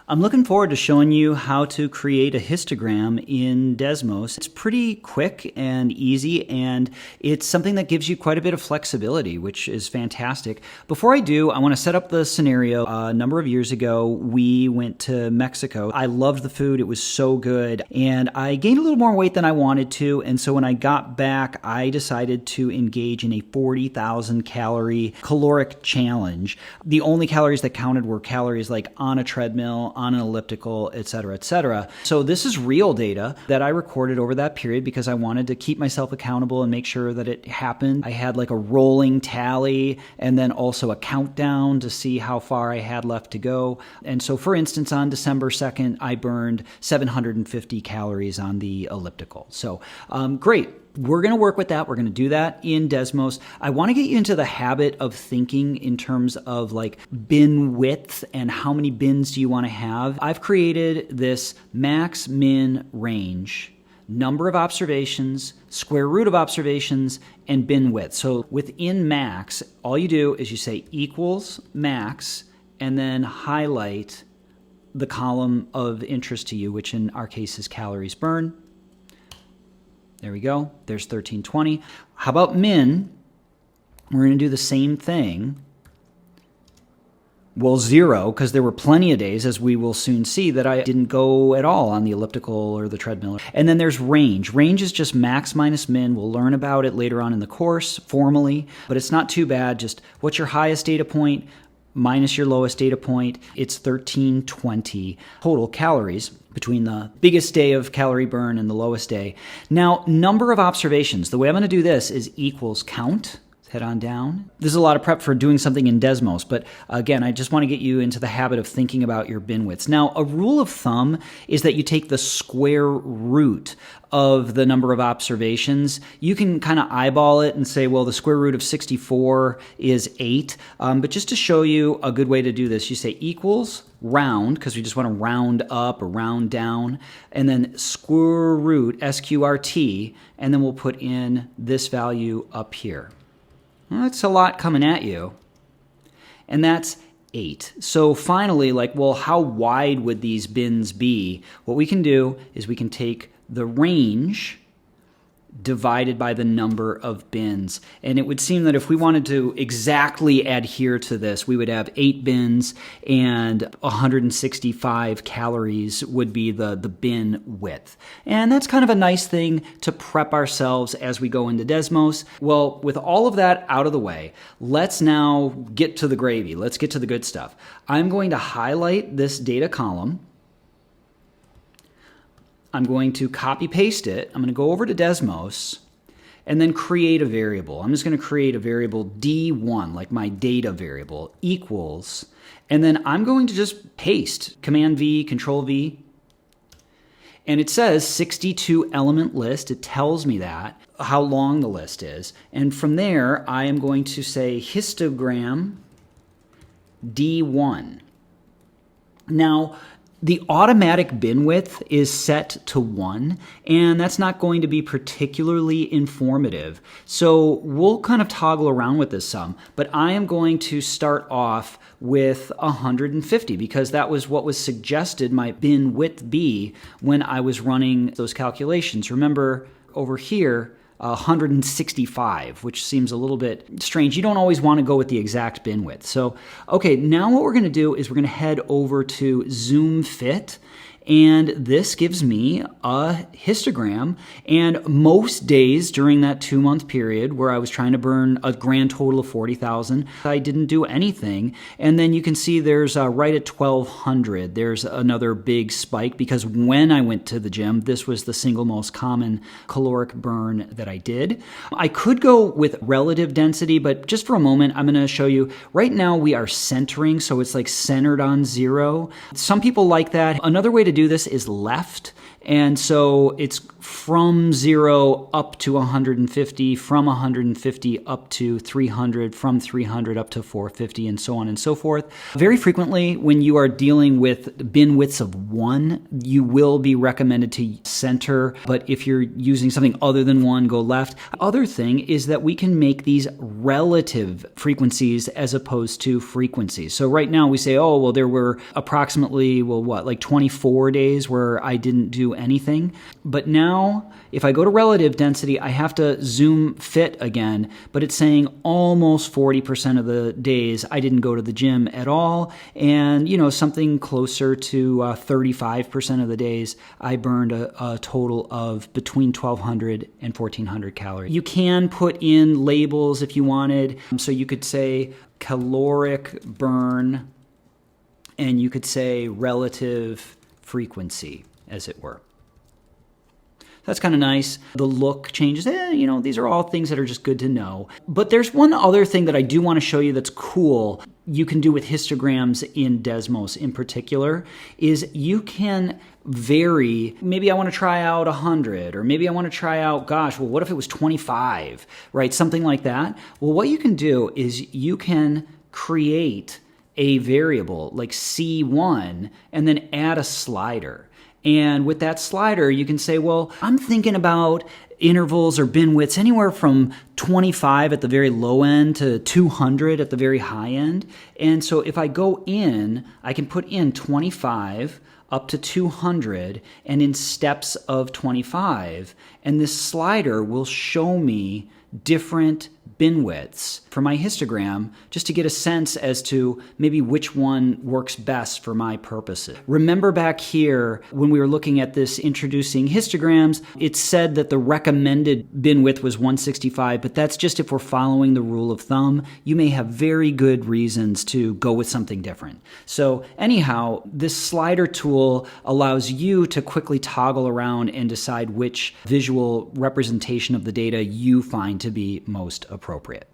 I'm looking forward to showing you how to create a histogram in Desmos. It's pretty quick and easy, and it's something that gives you quite a bit of flexibility, which is fantastic. Before I do, I want to set up the scenario. A number of years ago, we went to Mexico. I loved the food. It was so good, and I gained a little more weight than I wanted to, and so when I got back, I decided to engage in a 40,000 calorie caloric challenge. The only calories that counted were calories like on a treadmill, on an elliptical, et cetera, et cetera. So this is real data that I recorded over that period because I wanted to keep myself accountable and make sure that it happened. I had like a rolling tally and then also a countdown to see how far I had left to go. And so for instance, on December 2nd, I burned 750 calories on the elliptical. So great. We're going to work with that. We're going to do that in Desmos. I want to get you into the habit of thinking in terms of like bin width and how many bins do you want to have. I've created this max min range, number of observations, square root of observations, and bin width. So within max, all you do is you say equals max and then highlight the column of interest to you, which in our case is calories burned. There we go. There's 1320. How about min? We're going to do the same thing. Well, 0, because there were plenty of days, as we will soon see, that I didn't go at all on the elliptical or the treadmill. And then there's range. Range is just max minus min. We'll learn about it later on in the course formally, but it's not too bad. Just what's your highest data point minus your lowest data point? It's 1320 total calories between the biggest day of calorie burn and the lowest day. Now, number of observations. The way I'm going to do this is equals count. Let's head on down. This is a lot of prep for doing something in Desmos, but again, I just want to get you into the habit of thinking about your bin widths. Now, a rule of thumb is that you take the square root of the number of observations. You can kind of eyeball it and say, well, the square root of 64 is 8. But just to show you a good way to do this, you say equals round, because we just want to round up or round down, and then square root, SQRT, and then we'll put in this value up here. Well, that's a lot coming at you. And that's 8. So finally, like, well, how wide would these bins be? What we can do is we can take the range divided by the number of bins. And it would seem that if we wanted to exactly adhere to this, we would have 8 bins and 165 calories would be the bin width. And that's kind of a nice thing to prep ourselves as we go into Desmos. Well, with all of that out of the way, let's now get to the gravy. Let's get to the good stuff. I'm going to highlight this data column. I'm going to copy paste it. I'm going to go over to Desmos and then create a variable. I'm just going to create a variable D1, like my data variable, equals, and then I'm going to just paste Command V, Control V, and it says 62 element list. It tells me that, how long the list is. And from there, I am going to say histogram D1. Now, the automatic bin width is set to 1, and that's not going to be particularly informative. So we'll kind of toggle around with this some, but I am going to start off with 150 because that was what was suggested my bin width be when I was running those calculations. Remember over here, 165, which seems a little bit strange. You don't always want to go with the exact bin width. So, okay, now what we're going to do is we're going to head over to Zoom Fit, and this gives me a histogram. And most days during that 2-month period where I was trying to burn a grand total of 40,000, I didn't do anything. And then you can see there's right at 1,200, there's another big spike because when I went to the gym, this was the single most common caloric burn that I did. I could go with relative density, but just for a moment, I'm going to show you. Right now we are centering, so it's like centered on 0. Some people like that. Another way to do this is left. And so it's from 0 up to 150, from 150 up to 300, from 300 up to 450, and so on and so forth. Very frequently, when you are dealing with bin widths of 1, you will be recommended to center, but if you're using something other than 1, go left. Other thing is that we can make these relative frequencies as opposed to frequencies. So right now we say, oh, well, there were approximately, like 24 days where I didn't do anything. But now, if I go to relative density, I have to zoom fit again, but it's saying almost 40% of the days I didn't go to the gym at all, and something closer to 35% of the days I burned a total of between 1,200 and 1,400 calories. You can put in labels if you wanted, so you could say caloric burn, and you could say relative frequency, as it were. That's kind of nice. The look changes. These are all things that are just good to know. But there's one other thing that I do want to show you that's cool you can do with histograms in Desmos in particular, is you can vary. Maybe I want to try out 100, or maybe I want to try out, what if it was 25, right? Something like that. Well, what you can do is you can create a variable like C1 and then add a slider. And with that slider, you can say, well, I'm thinking about intervals or bin widths anywhere from 25 at the very low end to 200 at the very high end. And so if I go in, I can put in 25 up to 200 and in steps of 25. And this slider will show me different bin widths for my histogram, just to get a sense as to maybe which one works best for my purposes. Remember back here when we were looking at this introducing histograms, it said that the recommended bin width was 165, but that's just if we're following the rule of thumb. You may have very good reasons to go with something different. So anyhow, this slider tool allows you to quickly toggle around and decide which visual representation of the data you find to be most appropriate.